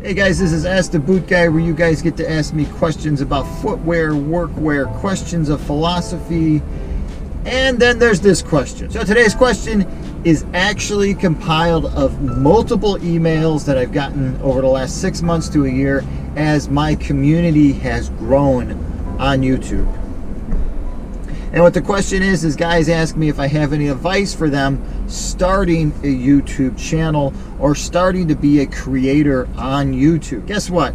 Hey guys, this is Ask the Boot Guy, where you guys get to ask me questions about footwear, workwear, questions of philosophy, and then there's this question. So today's question is actually compiled of multiple emails that I've gotten over the last 6 months to a year as my community has grown on YouTube. And what the question is guys ask me if I have any advice for them starting a YouTube channel or starting to be a creator on YouTube. Guess what?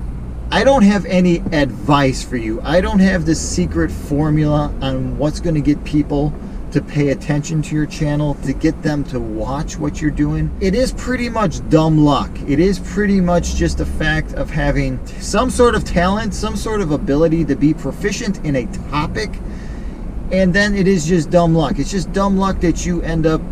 I don't have any advice for you. I don't have the secret formula on what's going to get people to pay attention to your channel, to get them to watch what you're doing. It is pretty much dumb luck. It is pretty much just a fact of having some sort of talent, some sort of ability to be proficient in a topic. And then it is just dumb luck. It's just dumb luck that you end up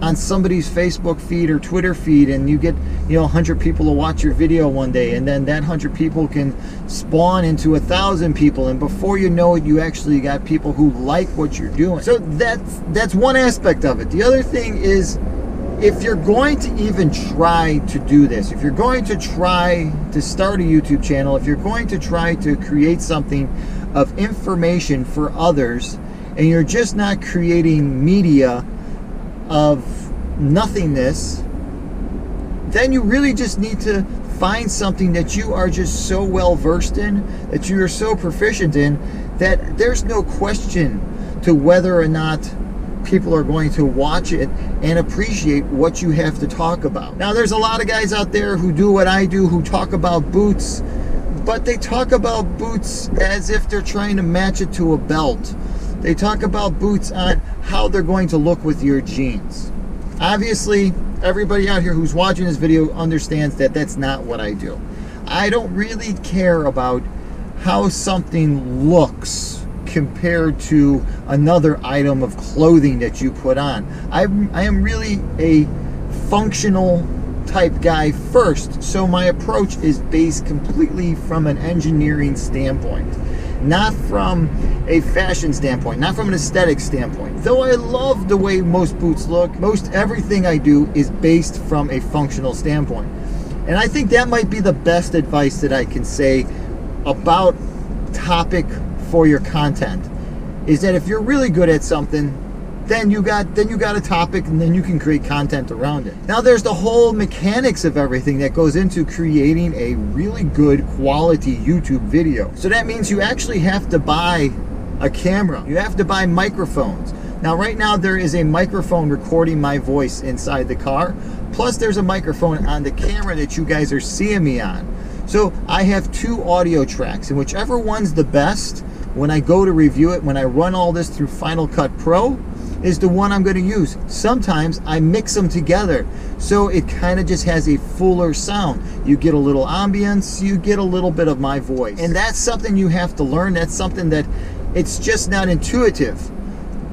on somebody's Facebook feed or Twitter feed and you get, 100 people to watch your video one day, and then that 100 people can spawn into 1,000 people, and before you know it, you actually got people who like what you're doing. So that's one aspect of it. The other thing is, if you're going to even try to do this, if you're going to try to start a YouTube channel, if you're going to try to create something of information for others, and you're just not creating media of nothingness, then you really just need to find something that you are just so well versed in, that you are so proficient in, that there's no question to whether or not people are going to watch it and appreciate what you have to talk about. Now, there's a lot of guys out there who do what I do, who talk about boots, but they talk about boots as if they're trying to match it to a belt. They talk about boots on how they're going to look with your jeans. Obviously, everybody out here who's watching this video understands that that's not what I do. I don't really care about how something looks compared to another item of clothing that you put on. I am really a functional type guy first, so my approach is based completely from an engineering standpoint, not from a fashion standpoint, not from an aesthetic standpoint. Though I love the way most boots look, most everything I do is based from a functional standpoint. And I think that might be the best advice that I can say about topic for your content, is that if you're really good at something, then you got a topic, and then you can create content around it. Now, there's the whole mechanics of everything that goes into creating a really good quality YouTube video. So that means you actually have to buy a camera. You have to buy microphones. Now, right now, there is a microphone recording my voice inside the car, plus there's a microphone on the camera that you guys are seeing me on. So I have 2 audio tracks, and whichever one's the best, when I go to review it, when I run all this through Final Cut Pro, is the one I'm going to use. Sometimes I mix them together, so it kind of just has a fuller sound. You get a little ambience, you get a little bit of my voice. And that's something you have to learn. That's something that it's just not intuitive.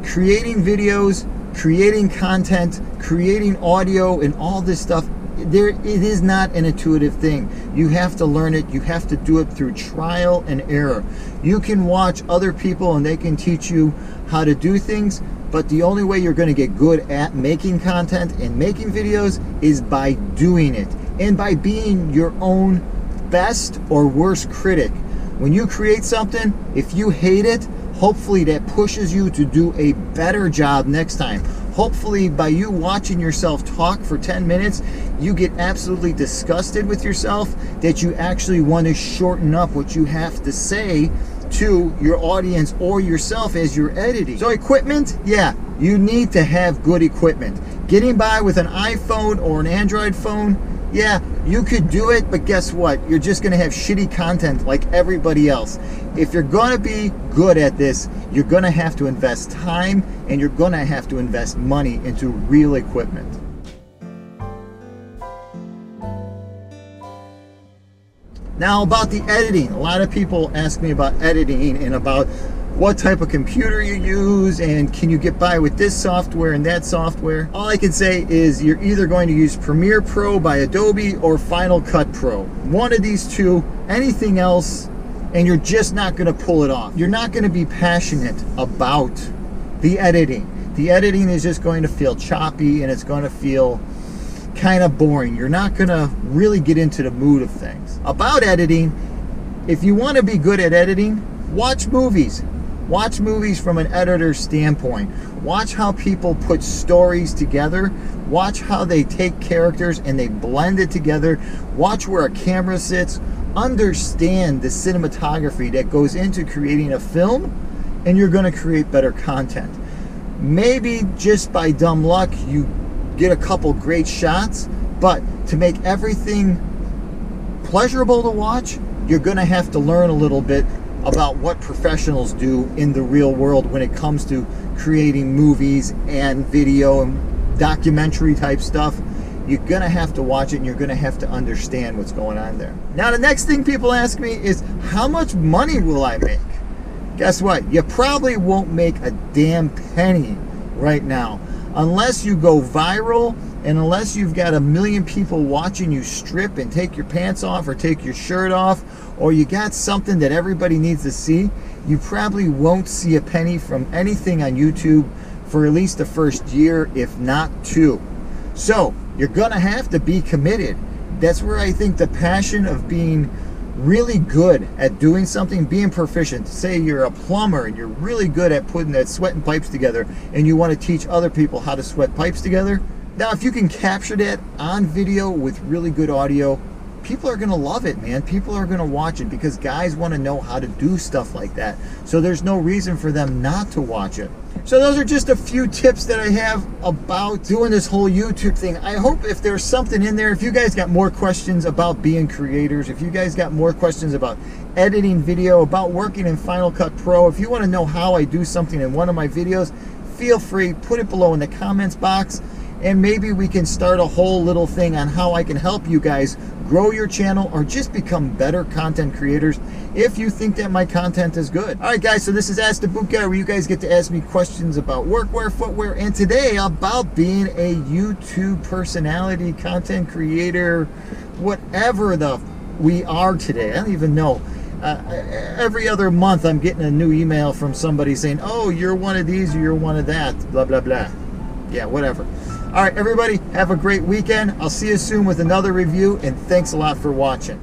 Creating videos, creating content, creating audio, and all this stuff, it is not an intuitive thing. You have to learn it. You have to do it through trial and error. You can watch other people and they can teach you how to do things, but the only way you're going to get good at making content and making videos is by doing it, and by being your own best or worst critic. When you create something, if you hate it, hopefully that pushes you to do a better job next time. Hopefully, by you watching yourself talk for 10 minutes, you get absolutely disgusted with yourself, that you actually want to shorten up what you have to say to your audience or yourself as you're editing. So equipment, yeah, you need to have good equipment. Getting by with an iPhone or an Android phone, yeah, you could do it, but guess what? You're just gonna have shitty content like everybody else. If you're gonna be good at this, you're gonna have to invest time, and you're gonna have to invest money into real equipment. Now, about the editing, a lot of people ask me about editing and about what type of computer you use, and can you get by with this software and that software. All I can say is you're either going to use Premiere Pro by Adobe or Final Cut Pro. One of these two, anything else, and you're just not going to pull it off. You're not going to be passionate about the editing. The editing is just going to feel choppy, and it's going to feel kind of boring. You're not going to really get into the mood of things. about editing. If you want to be good at editing, watch movies. Watch movies from an editor's standpoint. Watch how people put stories together. Watch how they take characters and they blend it together. Watch where a camera sits. Understand the cinematography that goes into creating a film, and you're going to create better content. Maybe just by dumb luck you get a couple great shots, but to make everything pleasurable to watch, you're going to have to learn a little bit about what professionals do in the real world when it comes to creating movies and video and documentary type stuff. You're going to have to watch it, and you're going to have to understand what's going on there. Now, the next thing people ask me is, how much money will I make? Guess what? You probably won't make a damn penny right now unless you go viral, and unless you've got 1 million people watching you strip and take your pants off or take your shirt off, or you got something that everybody needs to see. You probably won't see a penny from anything on YouTube for at least the first year, if not 2. So you're gonna have to be committed. That's where I think the passion of being really good at doing something, being proficient. Say you're a plumber and you're really good at putting that sweating pipes together, and you want to teach other people how to sweat pipes together. Now, if you can capture that on video with really good audio, people are going to love it, man. People are going to watch it because guys want to know how to do stuff like that. So there's no reason for them not to watch it. So those are just a few tips that I have about doing this whole YouTube thing. I hope if there's something in there, if you guys got more questions about being creators, if you guys got more questions about editing video, about working in Final Cut Pro, if you want to know how I do something in one of my videos, feel free, put it below in the comments box, and maybe we can start a whole little thing on how I can help you guys grow your channel or just become better content creators if you think that my content is good. All right, guys, so this is Ask the Boot Guy, where you guys get to ask me questions about workwear, footwear, and today about being a YouTube personality, content creator, whatever we are today. I don't even know. Every other month I'm getting a new email from somebody saying, oh, you're one of these or you're one of that, blah, blah, blah. Yeah, whatever. All right, everybody, have a great weekend. I'll see you soon with another review, and thanks a lot for watching.